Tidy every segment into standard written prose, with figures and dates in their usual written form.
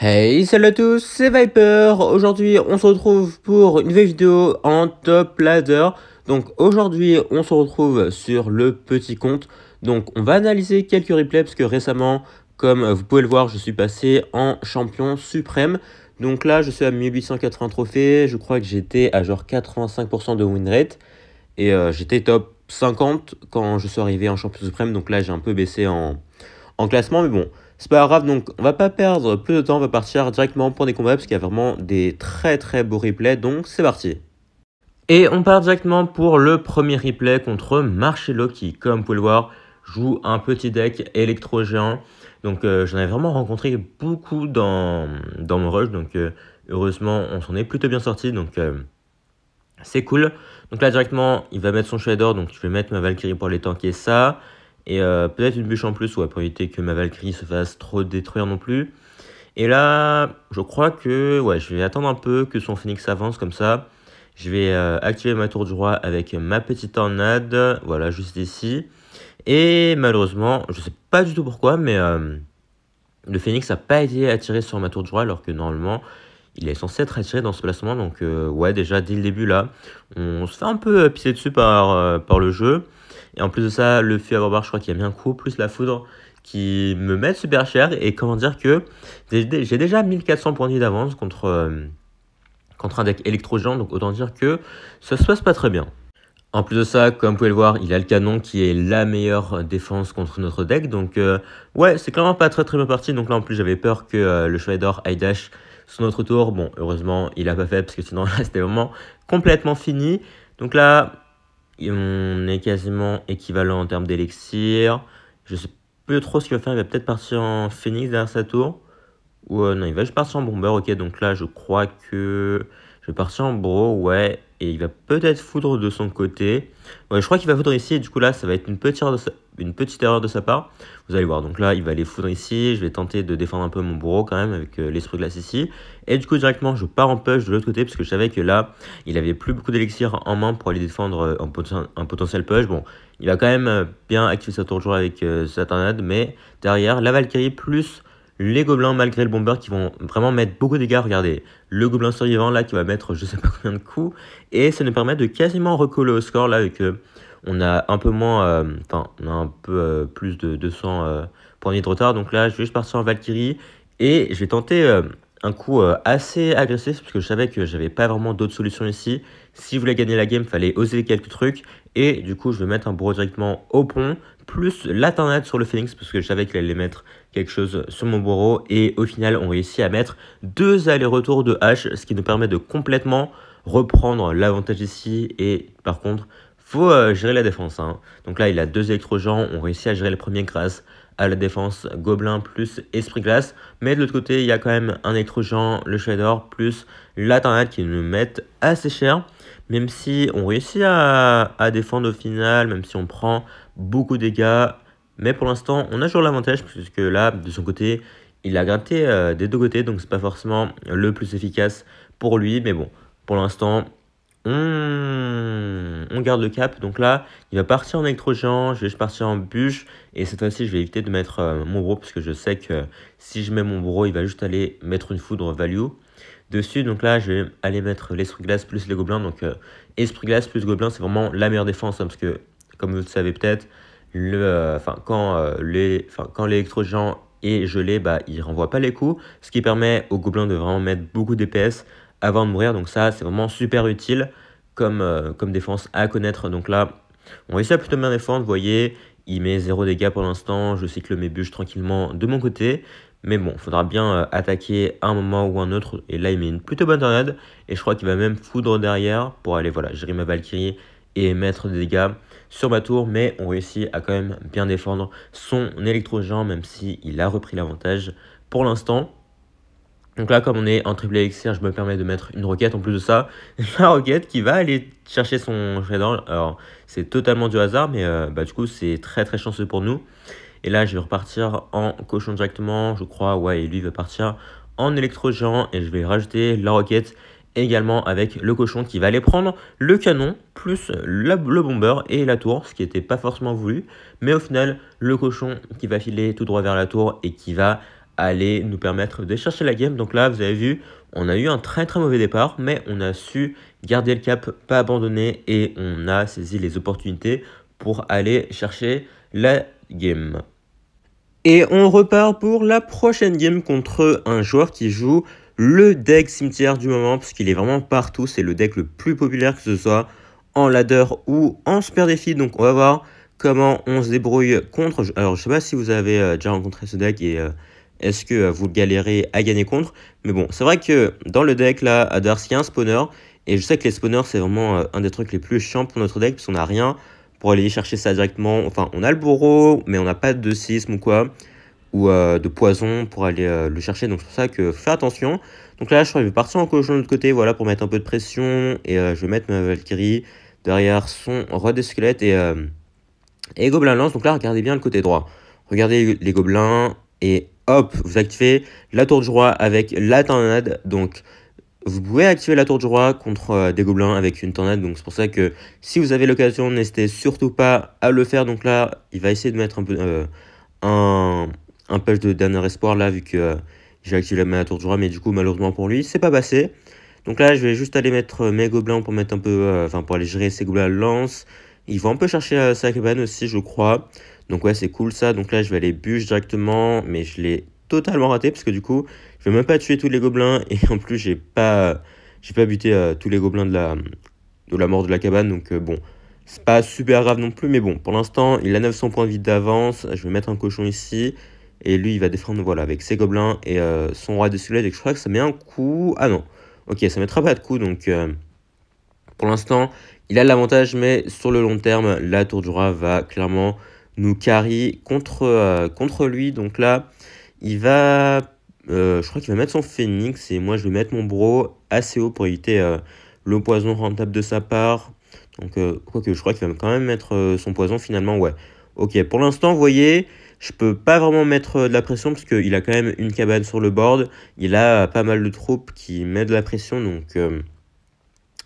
Hey, salut à tous, c'est Viper. Aujourd'hui, on se retrouve pour une nouvelle vidéo en top ladder. Donc aujourd'hui, on se retrouve sur le petit compte. Donc on va analyser quelques replays parce que récemment, comme vous pouvez le voir, je suis passé en champion suprême. Donc là, je suis à 1880 trophées. Je crois que j'étais à genre 85% de win rate. Et j'étais top 50 quand je suis arrivé en champion suprême. Donc là, j'ai un peu baissé en classement, mais bon, c'est pas grave. Donc on va pas perdre plus de temps, on va partir directement pour des combats parce qu'il y a vraiment des très très beaux replays, donc c'est parti. Et on part directement pour le premier replay contre Marcelo qui, comme vous pouvez le voir, joue un petit deck électro-géant. Donc j'en ai vraiment rencontré beaucoup dans mon rush, donc heureusement on s'en est plutôt bien sorti, donc c'est cool. Donc là directement il va mettre son shader, donc je vais mettre ma Valkyrie pour aller tanker ça. Et peut-être une bûche en plus, ouais, pour éviter que ma Valkyrie se fasse trop détruire non plus. Et là, je crois que ouais, je vais attendre un peu que son Phoenix avance comme ça. Je vais activer ma tour du roi avec ma petite tornade, voilà, juste ici. Et malheureusement, je sais pas du tout pourquoi, mais le Phoenix n'a pas été attiré sur ma tour du roi, alors que normalement, il est censé être attiré dans ce placement. Donc ouais, déjà, dès le début, là, on se fait un peu pisser dessus par le jeu. Et en plus de ça, le feu à barbe, je crois qu'il y a mis un coup, plus la foudre, qui me mettent super cher. Et comment dire que j'ai déjà 1400 points de vie d'avance contre un deck électro-géant. Donc autant dire que ça se passe pas très bien. En plus de ça, comme vous pouvez le voir, il a le canon qui est la meilleure défense contre notre deck. Donc ouais, c'est clairement pas très bien parti. Donc là en plus j'avais peur que le Chevalier d'Or high dash sur notre tour. Bon, heureusement il a pas fait parce que sinon là c'était vraiment complètement fini. Donc là, on est quasiment équivalent en termes d'élixir. Je sais plus trop ce qu'il va faire. Il va peut-être partir en Phoenix derrière sa tour. Ou non, il va juste partir en bomber. Ok, donc là, je crois que je vais partir en bro, ouais. Et il va peut-être foudre de son côté. Ouais, je crois qu'il va foudre ici. Et du coup, là, ça va être une petite erreur de sa part. Vous allez voir. Donc là, il va aller foudre ici. Je vais tenter de défendre un peu mon bourreau quand même avec l'esprit glace ici. Et du coup, directement, je pars en push de l'autre côté. Parce que je savais que là, il avait plus beaucoup d'élixir en main pour aller défendre un potentiel push. Bon, il va quand même bien activer sa tour de jour avec sa tornade. Mais derrière, la Valkyrie plus les gobelins, malgré le bomber, qui vont vraiment mettre beaucoup de dégâts. Regardez, le gobelin survivant là qui va mettre je sais pas combien de coups. Et ça nous permet de quasiment recoller au score là, avec on a un peu moins, enfin, on a un peu plus de 200 points de vie de retard. Donc là, je vais juste partir en Valkyrie et je vais tenter un coup assez agressif parce que je savais que j'avais pas vraiment d'autres solutions ici. Si je voulais gagner la game, il fallait oser quelques trucs. Et du coup, je vais mettre un bourreau directement au pont, plus la tornade sur le Phoenix parce que je savais qu'il allait mettre quelque chose sur mon bourreau. Et au final, on réussit à mettre 2 allers-retours de hache, ce qui nous permet de complètement reprendre l'avantage ici. Et par contre, faut gérer la défense, hein. Donc là, il a 2 électro-géants. On réussit à gérer le premier grâce à la défense gobelin plus esprit glace. Mais de l'autre côté, il y a quand même un électro-géant, le shader plus la tornade qui nous mettent assez cher. Même si on réussit à défendre au final, même si on prend beaucoup de dégâts. Mais pour l'instant, on a toujours l'avantage, puisque là, de son côté, il a gratté des deux côtés, donc c'est pas forcément le plus efficace pour lui. Mais bon, pour l'instant, on garde le cap. Donc là, il va partir en électro-géant, je vais juste partir en bûche. Et cette fois-ci, je vais éviter de mettre mon bourreau, parce que je sais que si je mets mon bourreau, il va juste aller mettre une foudre value dessus. Donc là, je vais aller mettre l'esprit glace plus les gobelins. Donc esprit glace plus gobelins, c'est vraiment la meilleure défense, hein, parce que, comme vous le savez peut-être, quand l'électro-géant est gelé, bah, il renvoie pas les coups, ce qui permet aux gobelins de vraiment mettre beaucoup d'DPS avant de mourir. Donc ça, c'est vraiment super utile comme défense à connaître. Donc là, on réussit à plutôt bien défendre. Vous voyez, il met 0 dégâts pour l'instant. Je cycle mes bûches tranquillement de mon côté. Mais bon, il faudra bien attaquer à un moment ou un autre. Et là, il met une plutôt bonne tornade. Et je crois qu'il va même foudre derrière pour aller voilà, gérer ma Valkyrie et mettre des dégâts sur ma tour. Mais on réussit à quand même bien défendre son électro-géant, même s'il a repris l'avantage pour l'instant. Donc là, comme on est en triple élixir, je me permets de mettre une roquette en plus de ça. La roquette qui va aller chercher son shader. Alors, c'est totalement du hasard, mais du coup, c'est très chanceux pour nous. Et là, je vais repartir en cochon directement, je crois. Ouais, et lui va partir en électro-géant. Et je vais rajouter la roquette également avec le cochon qui va aller prendre le canon, plus le bomber et la tour, ce qui n'était pas forcément voulu. Mais au final, le cochon qui va filer tout droit vers la tour et qui va aller nous permettre de chercher la game. Donc là, vous avez vu, on a eu un très très mauvais départ, mais on a su garder le cap, pas abandonner, et on a saisi les opportunités pour aller chercher la game. Et on repart pour la prochaine game contre un joueur qui joue le deck cimetière du moment, parce qu'il est vraiment partout. C'est le deck le plus populaire, que ce soit en ladder ou en super défi. Donc on va voir comment on se débrouille contre. Alors je sais pas si vous avez déjà rencontré ce deck et est-ce que vous galérez à gagner contre. Mais bon, c'est vrai que dans le deck là, à Dark, il y a un spawner. Et je sais que les spawners, c'est vraiment un des trucs les plus chiants pour notre deck, parce qu'on n'a rien pour aller chercher ça directement. Enfin, on a le bourreau, mais on n'a pas de sisme ou quoi, ou de poison pour aller le chercher. Donc c'est pour ça que faut faire attention. Donc là, je crois que je vais partir en cochon de l'autre côté, voilà, pour mettre un peu de pression. Et je vais mettre ma Valkyrie derrière son roi des squelettes et gobelin lance. Donc là, regardez bien le côté droit. Regardez les gobelins et hop, vous activez la tour du roi avec la tornade. Donc vous pouvez activer la tour du roi contre des gobelins avec une tornade. Donc c'est pour ça que si vous avez l'occasion, n'hésitez surtout pas à le faire. Donc là, il va essayer de mettre un peu un patch de dernier espoir là, vu que j'ai activé la tour du roi. Mais du coup, malheureusement pour lui, c'est pas passé. Donc là, je vais juste aller mettre mes gobelins pour mettre un peu, enfin pour aller gérer ces gobelins lance. Ils vont un peu chercher sa cabane aussi, je crois. Donc ouais, c'est cool ça. Donc là, je vais aller bûche directement, mais je l'ai totalement raté parce que du coup, je vais même pas tuer tous les gobelins et en plus, j'ai pas buté tous les gobelins de la mort de la cabane. Donc bon, c'est pas super grave non plus, mais bon, pour l'instant, il a 900 points de vie d'avance. Je vais mettre un cochon ici. Et lui, il va défendre, voilà, avec ses gobelins et son roi de squelettes. Et je crois que ça met un coup. Ah non. Ok, ça mettra pas de coup, donc pour l'instant, il a l'avantage, mais sur le long terme, la tour du roi va clairement nous carry contre lui. Donc là, il va, je crois qu'il va mettre son phénix et moi je vais mettre mon bro assez haut pour éviter le poison rentable de sa part. Donc quoique je crois qu'il va quand même mettre son poison finalement, ouais. Ok, pour l'instant, vous voyez, je peux pas vraiment mettre de la pression parce qu'il a quand même une cabane sur le board. Il a pas mal de troupes qui mettent de la pression, donc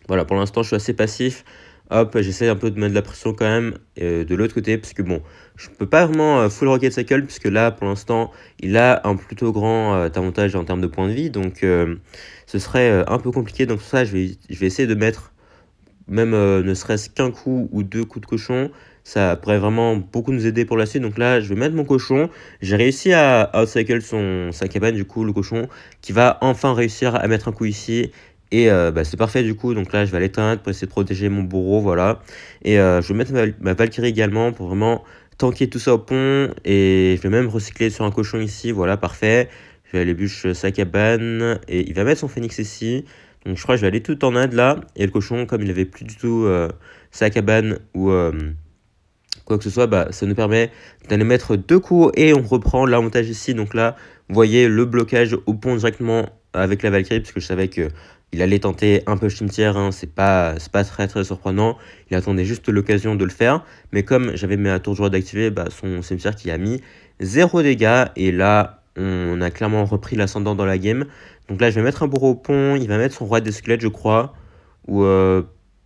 voilà, pour l'instant, je suis assez passif. Hop, j'essaie un peu de mettre de la pression quand même de l'autre côté, parce que bon, je peux pas vraiment full rocket cycle, puisque là, pour l'instant, il a un plutôt grand avantage en termes de points de vie, donc ce serait un peu compliqué. Donc pour ça, je vais essayer de mettre même ne serait-ce qu'un coup ou deux coups de cochon. Ça pourrait vraiment beaucoup nous aider pour la suite. Donc là, je vais mettre mon cochon. J'ai réussi à outcycle sa cabane, du coup, le cochon, qui va enfin réussir à mettre un coup ici. Et bah, c'est parfait du coup, donc là je vais l'éteindre pour essayer de protéger mon bourreau, voilà. Et je vais mettre ma Valkyrie également pour vraiment tanker tout ça au pont. Et je vais même recycler sur un cochon ici, voilà, parfait. Je vais aller bûcher sa cabane et il va mettre son phénix ici. Donc je crois que je vais aller tout en aide là. Et le cochon, comme il avait plus du tout sa cabane ou quoi que ce soit, bah, ça nous permet d'aller mettre deux coups et on reprend l'avantage ici. Donc là, vous voyez le blocage au pont directement avec la Valkyrie, parce que je savais que il allait tenter un peu cimetière, hein, c'est pas très très surprenant. Il attendait juste l'occasion de le faire. Mais comme j'avais ma tour de joie d'activer, bah, son cimetière qui a mis 0 dégâts. Et là, on a clairement repris l'ascendant dans la game. Donc là, je vais mettre un bourreau au pont. Il va mettre son roi des squelettes, je crois. Ou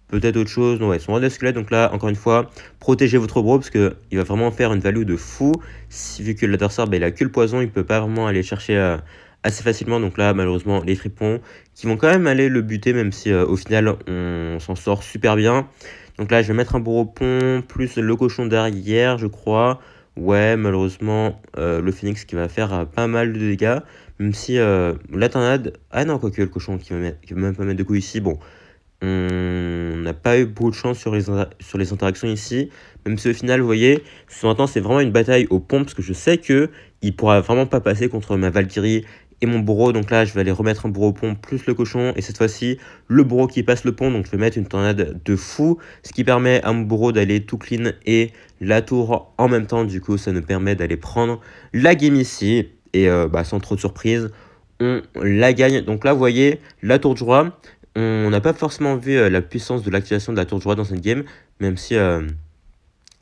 peut-être autre chose. Non, ouais, son roi des squelettes. Donc là, encore une fois, protégez votre bro parce qu'il va vraiment faire une value de fou. Vu que l'adversaire, bah, il a que le poison, il peut pas vraiment aller chercher assez facilement. Donc là, malheureusement, les fripons qui vont quand même aller le buter, même si au final, on s'en sort super bien. Donc là, je vais mettre un bourreau au pont, plus le cochon derrière, je crois. Ouais, malheureusement, le phoenix qui va faire pas mal de dégâts. Même si la tornade... Ah non, quoique le cochon qui va même pas mettre de coups ici. Bon, on n'a pas eu beaucoup de chance sur les interactions ici. Même si au final, vous voyez, maintenant c'est vraiment une bataille au pont. Parce que je sais que il pourra vraiment pas passer contre ma Valkyrie et mon bourreau. Donc là, je vais aller remettre un bourreau au pont plus le cochon. Et cette fois-ci, le bourreau qui passe le pont. Donc je vais mettre une tornade de fou. Ce qui permet à mon bourreau d'aller tout clean et la tour en même temps. Du coup, ça nous permet d'aller prendre la game ici. Et bah, sans trop de surprise, on la gagne. Donc là, vous voyez, la tour du roi. On n'a pas forcément vu la puissance de l'activation de la tour du roi dans cette game, même si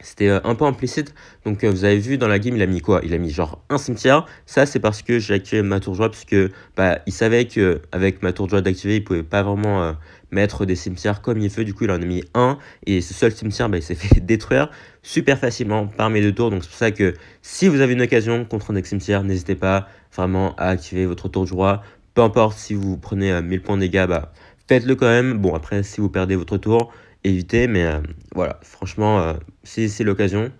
c'était un peu implicite. Donc vous avez vu dans la game, il a mis quoi? Il a mis genre un cimetière. Ça, c'est parce que j'ai activé ma tour de joie, parce que bah, il savait qu'avec ma tour de joie d'activer, il pouvait pas vraiment mettre des cimetières comme il veut. Du coup, il en a mis un. Et ce seul cimetière, bah, il s'est fait détruire super facilement par mes deux tours. Donc c'est pour ça que si vous avez une occasion contre un deck cimetière, n'hésitez pas. vraiment à activer votre tour du roi. Peu importe si vous prenez 1000 points de dégâts, bah, faites-le quand même. Bon, après, si vous perdez votre tour, évitez, mais voilà, franchement, c'est l'occasion.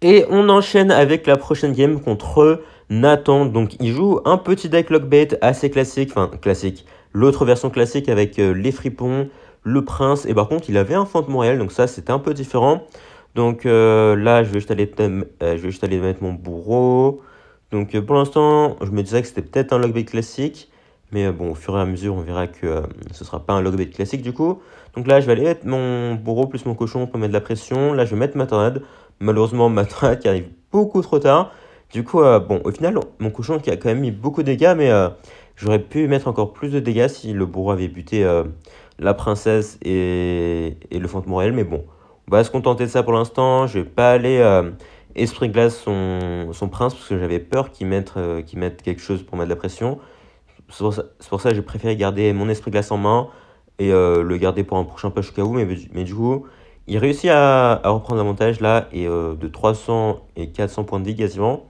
Et on enchaîne avec la prochaine game contre Nathan. Donc il joue un petit deck lockbait assez classique, enfin classique, l'autre version classique avec les fripons, le prince, et par contre il avait un fantôme Montréal, donc ça c'était un peu différent. Donc là je vais juste aller mettre mon bourreau. Donc pour l'instant je me disais que c'était peut-être un lockbait classique, mais bon au fur et à mesure on verra que ce sera pas un lockbait classique du coup. Donc là je vais aller mettre mon bourreau plus mon cochon pour mettre de la pression. Là je vais mettre ma tornade. Malheureusement, ma tornade qui arrive beaucoup trop tard. Du coup, bon, au final, mon cochon qui a quand même mis beaucoup de dégâts, mais j'aurais pu mettre encore plus de dégâts si le bourreau avait buté la princesse et le fantôme royal. Mais bon, on va se contenter de ça pour l'instant. Je vais pas aller esprit glace son prince parce que j'avais peur qu'il mette quelque chose pour mettre de la pression. C'est pour ça que j'ai préféré garder mon esprit glace en main et le garder pour un prochain push au cas où. Mais du coup, il réussit à reprendre l'avantage là et de 300 et 400 points de vie quasiment.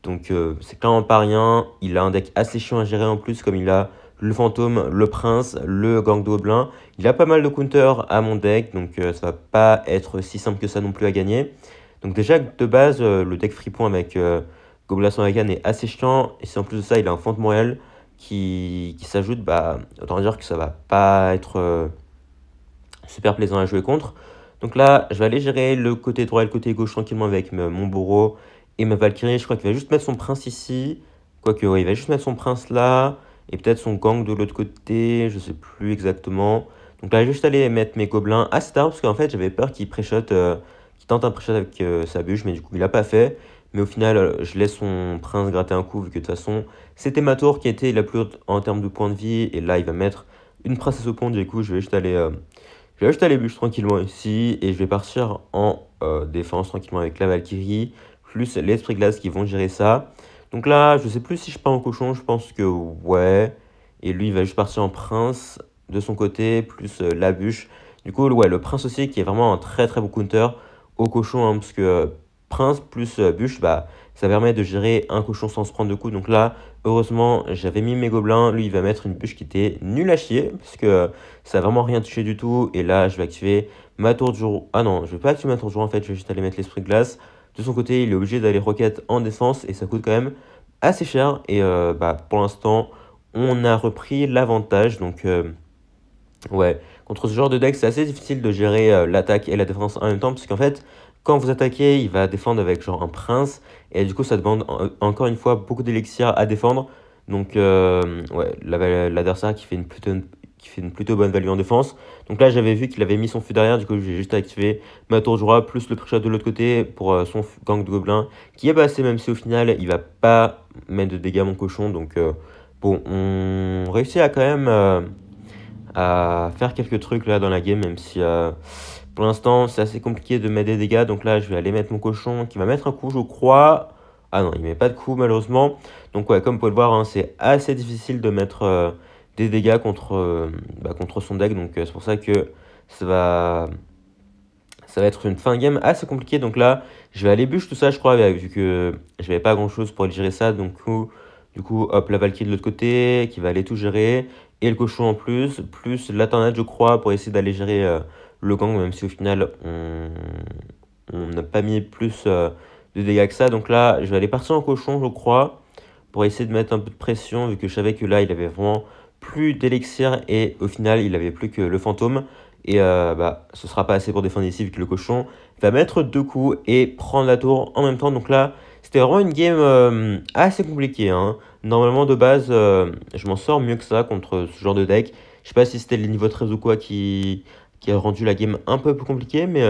Donc c'est clairement pas rien. Il a un deck assez chiant à gérer en plus, comme il a le fantôme, le prince, le gang de gobelins. Il a pas mal de counters à mon deck, donc ça va pas être si simple que ça non plus à gagner. Donc déjà de base, le deck fripon avec Gobelin sans Hagan est assez chiant. Et si en plus de ça, il a un fantôme Montréal qui s'ajoute, bah autant dire que ça va pas être super plaisant à jouer contre. Donc là, je vais aller gérer le côté droit et le côté gauche tranquillement avec mon bourreau et ma Valkyrie. Je crois qu'il va juste mettre son prince ici. Quoique, ouais, il va juste mettre son prince là. Et peut-être son gang de l'autre côté. Je sais plus exactement. Donc là, je vais juste aller mettre mes gobelins assez tard. Parce qu'en fait, j'avais peur qu'il pré-shot, qu'il tente un pré-shot avec sa bûche. Mais du coup, il l'a pas fait. Mais au final, je laisse son prince gratter un coup. Vu que de toute façon, c'était ma tour qui était la plus haute en termes de points de vie. Et là, il va mettre une princesse au pont. Du coup, je vais juste aller bûche tranquillement ici et je vais partir en défense tranquillement avec la Valkyrie, plus l'Esprit Glace qui vont gérer ça. Donc là, je sais plus si je pars en cochon, je pense que ouais. Et lui, il va juste partir en prince de son côté, plus la bûche. Du coup, ouais, le prince aussi qui est vraiment un très très bon counter au cochon, hein, parce que prince plus bûche, bah, ça permet de gérer un cochon sans se prendre de coups. Donc là, heureusement, j'avais mis mes gobelins. Lui, il va mettre une bûche qui était nulle à chier, parce que ça n'a vraiment rien touché du tout. Et là, je vais activer ma tour de jour. Ah non, je vais pas activer ma tour de jour en fait, je vais juste aller mettre l'esprit de glace. De son côté, il est obligé d'aller roquette en défense et ça coûte quand même assez cher. Et bah, pour l'instant, on a repris l'avantage. Donc, ouais, contre ce genre de deck, c'est assez difficile de gérer l'attaque et la défense en même temps. Parce qu'en fait, quand vous attaquez, il va défendre avec genre un prince. Et du coup, ça demande encore une fois beaucoup d'élixir à défendre. Donc, ouais, l'adversaire qui fait une plutôt bonne value en défense. Donc là, j'avais vu qu'il avait mis son fût derrière. Du coup, j'ai juste activé ma tour de roi plus le pré-shot de l'autre côté pour son gang de gobelins qui est passé, même si au final, il va pas mettre de dégâts à mon cochon. Donc, bon, on réussit à quand même à faire quelques trucs là dans la game, même si pour l'instant c'est assez compliqué de mettre des dégâts. Donc là je vais aller mettre mon cochon qui va mettre un coup je crois. Ah non, il met pas de coup malheureusement. Donc ouais, comme vous pouvez le voir, hein, c'est assez difficile de mettre des dégâts contre son deck. Donc c'est pour ça que ça va être une fin de game assez compliquée. Donc là je vais aller bûche tout ça je crois, vu que je n'avais pas grand chose pour gérer ça. Donc du coup hop, la Valkyrie de l'autre côté qui va aller tout gérer. Et le cochon en plus la tornade je crois pour essayer d'aller gérer le gang, même si au final on n'a pas mis plus de dégâts que ça. Donc là je vais aller partir en cochon je crois, pour essayer de mettre un peu de pression, vu que je savais que là il avait vraiment plus d'élixir et au final il avait plus que le fantôme. Et bah ce sera pas assez pour défendre ici, vu que le cochon va mettre 2 coups et prendre la tour en même temps. Donc là c'était vraiment une game assez compliquée, hein. Normalement de base je m'en sors mieux que ça contre ce genre de deck. Je sais pas si c'était le niveau 13 ou quoi qui a rendu la game un peu plus compliquée, mais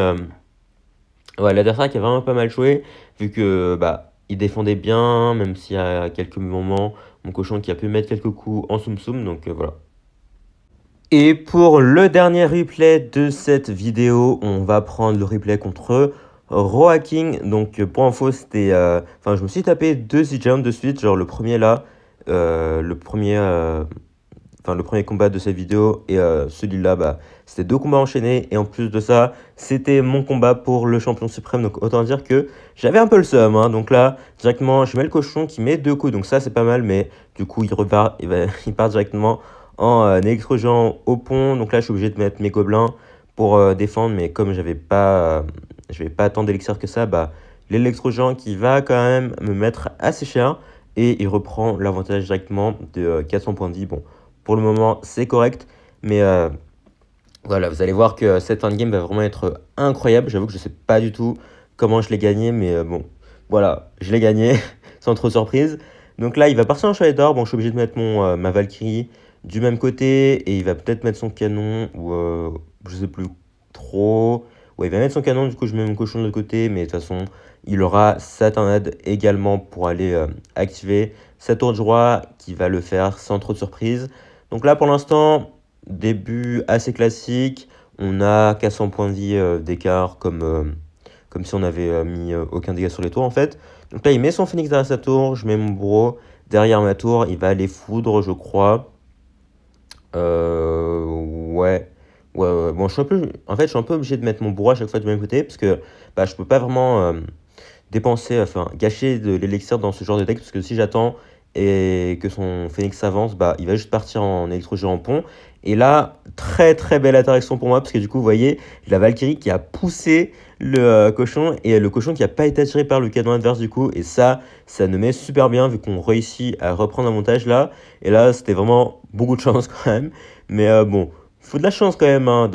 ouais, l'adversaire qui a vraiment pas mal joué, vu que bah il défendait bien, même s'il y a quelques moments mon cochon qui a pu mettre quelques coups en soum soum. Donc voilà. Et pour le dernier replay de cette vidéo, on va prendre le replay contre Roaking. Donc pour info, c'était... Enfin, je me suis tapé 2 siege de suite, genre le premier là, le premier enfin le premier combat de cette vidéo et celui-là, bah, c'était 2 combats enchaînés et en plus de ça, c'était mon combat pour le champion suprême. Donc autant dire que j'avais un peu le seum, hein. Donc là, directement, je mets le cochon qui met 2 coups. Donc ça, c'est pas mal, mais du coup, il part directement en électro-géant au pont. Donc là, je suis obligé de mettre mes gobelins pour défendre, mais comme j'avais pas tant d'élixir que ça, bah, l'électro-géant qui va quand même me mettre assez cher et il reprend l'avantage directement de 400 points de vie. Bon, pour le moment, c'est correct, mais voilà, vous allez voir que cette fin de game va vraiment être incroyable. J'avoue que je sais pas du tout comment je l'ai gagné, mais bon, voilà, je l'ai gagné sans trop surprise. Donc là, il va partir en chevalet d'or. Bon, je suis obligé de mettre ma Valkyrie du même côté et il va peut-être mettre son canon ou je sais plus trop. Ouais, il va mettre son canon, du coup, je mets mon cochon de l'autre côté, mais de toute façon, il aura sa tornade également pour aller activer sa tour de roi qui va le faire sans trop de surprise. Donc là, pour l'instant, début assez classique. On a 400 points de vie d'écart comme si on avait mis aucun dégât sur les tours en fait. Donc là, il met son phoenix derrière sa tour. Je mets mon bourreau derrière ma tour. Il va aller foudre, je crois. Ouais. Ouais. Bon, en fait, je suis un peu obligé de mettre mon bourreau à chaque fois du même côté parce que bah, je peux pas vraiment gâcher de l'élixir dans ce genre de deck parce que si j'attends et que son phoenix avance, bah, il va juste partir en électro-géant en pont. Et là, très très belle interaction pour moi parce que du coup, vous voyez, la Valkyrie qui a poussé le cochon et le cochon qui n'a pas été attiré par le canon adverse du coup. Et ça nous met super bien vu qu'on réussit à reprendre un montage là. Et là, c'était vraiment beaucoup de chance quand même. Mais bon, faut de la chance quand même hein,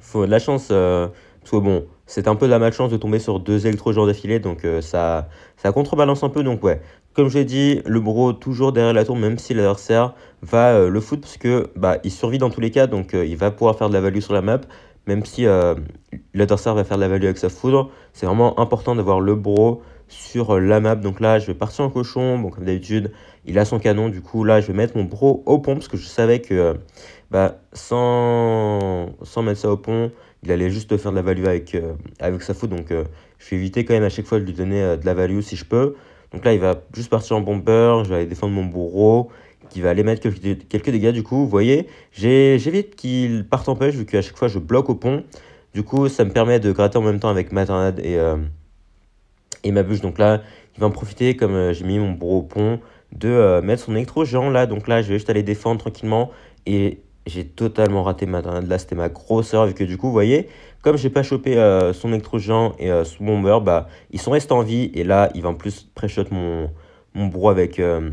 faut de la chance parce que bon, c'est un peu de la malchance de tomber sur 2 électro-géants d'affilée, donc ça contrebalance un peu. Donc ouais, comme je l'ai dit, le bro toujours derrière la tour, même si l'adversaire va le foot, parce que bah, il survit dans tous les cas, donc il va pouvoir faire de la value sur la map, même si l'adversaire va faire de la value avec sa foudre. C'est vraiment important d'avoir le bro sur la map. Donc là, je vais partir en cochon, bon comme d'habitude, il a son canon, du coup là, je vais mettre mon bro au pont, parce que je savais que bah, sans mettre ça au pont, il allait juste faire de la value avec sa foot. Donc je vais éviter quand même à chaque fois de lui donner de la value si je peux. Donc là, il va juste partir en bomber. Je vais aller défendre mon bourreau qui va aller mettre quelques dégâts. Du coup, vous voyez, j'évite qu'il parte en pêche vu qu'à chaque fois, je bloque au pont. Du coup, ça me permet de gratter en même temps avec ma tornade et ma bûche. Donc là, il va en profiter comme j'ai mis mon bourreau au pont de mettre son électro géant là. Donc là, je vais juste aller défendre tranquillement et j'ai totalement raté ma tornade. Là, c'était ma grosse erreur vu que du coup, vous voyez, comme j'ai pas chopé son électro-géant et son bomber, bah, ils sont restés en vie. Et là, il va en plus pré-shot mon bro avec son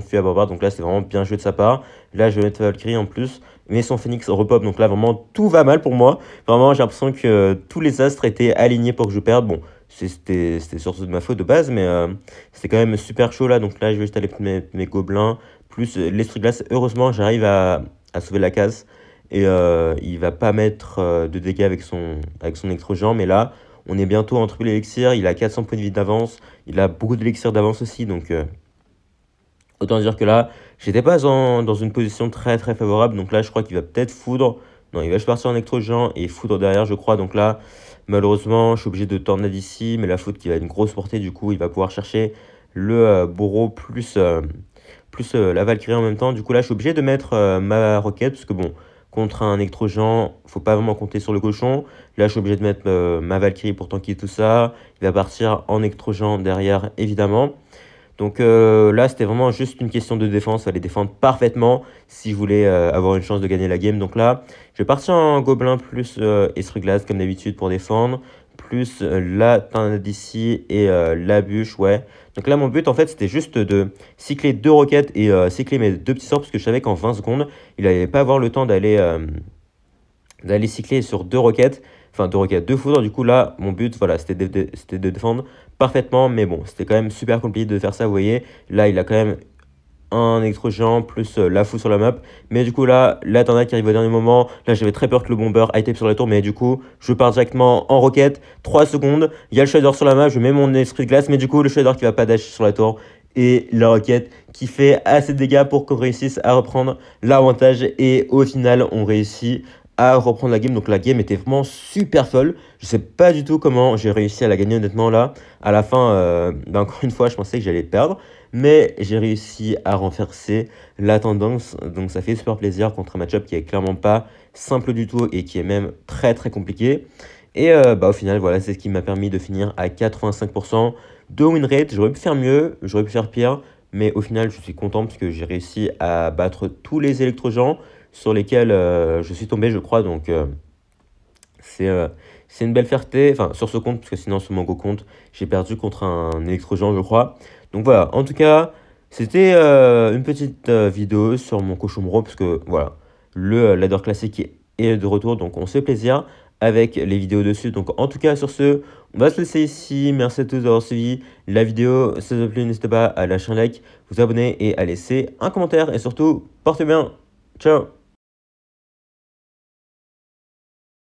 fût à barbare. Donc là, c'est vraiment bien joué de sa part. Là, je vais mettre Valkyrie en plus. Mais son Phoenix repop. Donc là, vraiment, tout va mal pour moi. Vraiment, j'ai l'impression que tous les astres étaient alignés pour que je perde. Bon, c'était surtout de ma faute de base. Mais c'était quand même super chaud là. Donc là, je vais juste aller mettre mes gobelins plus l'esprit glace. Heureusement, j'arrive à sauver la case. Et il va pas mettre de dégâts avec son électro-géant. Mais là, on est bientôt en triple élixir. Il a 400 points de vie d'avance. Il a beaucoup d'élixir d'avance aussi. Donc, autant dire que là, j'étais pas dans une position très très favorable. Donc là, je crois qu'il va peut-être foudre. Non, il va juste partir en électro-géant et foudre derrière, je crois. Donc là, malheureusement, je suis obligé de tornade ici. Mais la foudre qui va être une grosse portée. Du coup, il va pouvoir chercher le bourreau plus la Valkyrie en même temps. Du coup, là, je suis obligé de mettre ma roquette. Parce que bon, contre un électro-géant, faut pas vraiment compter sur le cochon. Là, je suis obligé de mettre ma Valkyrie pour tanker tout ça. Il va partir en électro-géant derrière, évidemment. Donc là, c'était vraiment juste une question de défense. Il fallait défendre parfaitement si je voulais avoir une chance de gagner la game. Donc là, je vais partir en gobelin plus esprit glace comme d'habitude pour défendre. Plus la tornade d'ici et la bûche, ouais. Donc là, mon but, en fait, c'était juste de cycler 2 roquettes et cycler mes 2 petits sorts. Parce que je savais qu'en 20 secondes, il n'allait pas avoir le temps d'aller cycler sur 2 roquettes. Enfin, 2 roquettes, 2 foudres. Du coup, là, mon but, voilà, c'était de défendre parfaitement. Mais bon, c'était quand même super compliqué de faire ça, vous voyez. Là, il a quand même un électro-géant plus la foudre sur la map. Mais du coup, là, la tornade qui arrive au dernier moment. Là, j'avais très peur que le bomber high tape sur la tour. Mais du coup, je pars directement en roquette. 3 secondes. Il y a le shader sur la map. Je mets mon esprit de glace. Mais du coup, le shader qui va pas dash sur la tour. Et la roquette qui fait assez de dégâts pour qu'on réussisse à reprendre l'avantage. Et au final, on réussit à reprendre la game. Donc la game était vraiment super folle. Je sais pas du tout comment j'ai réussi à la gagner honnêtement là. À la fin, encore une fois, je pensais que j'allais perdre. mais j'ai réussi à renverser la tendance, donc ça fait super plaisir contre un match-up qui est clairement pas simple du tout et qui est même très très compliqué. Et au final, voilà, c'est ce qui m'a permis de finir à 85% de win rate. J'aurais pu faire mieux, j'aurais pu faire pire, mais au final, je suis content parce que j'ai réussi à battre tous les électro-gens sur lesquels je suis tombé, je crois. Donc, c'est euh, c'est une belle fierté, enfin, sur ce compte, parce que sinon, sur mon gros compte, j'ai perdu contre un électro-gens, je crois. Donc voilà, en tout cas, c'était une petite vidéo sur mon cochon parce que voilà, le ladder classique est de retour, donc on se fait plaisir avec les vidéos dessus. Donc en tout cas, sur ce, on va se laisser ici. Merci à tous d'avoir suivi la vidéo. Si ça vous a plu, n'hésitez pas à lâcher un like, vous abonner et à laisser un commentaire. Et surtout, portez bien. Ciao!